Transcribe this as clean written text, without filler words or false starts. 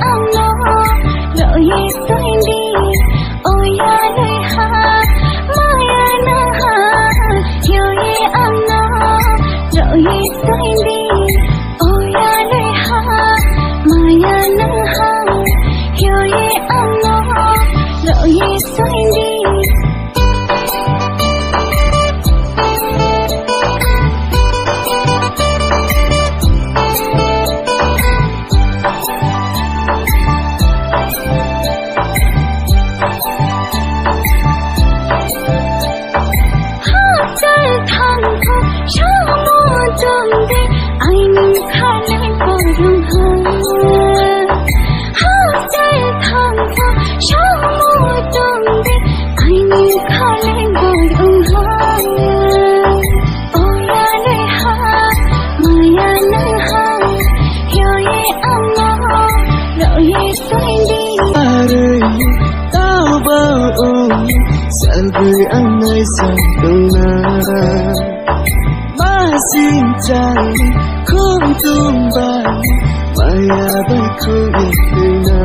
ang nó rồi tôi đi ôi ya nơi ha mai na ha hiểu ang nó rồi tôi đi ôi ya nơi ha mai na ha hiểu ang nó rồi tôi đi Salve ang isang tungara Masing cari kung tumbang Mayabay ko ito na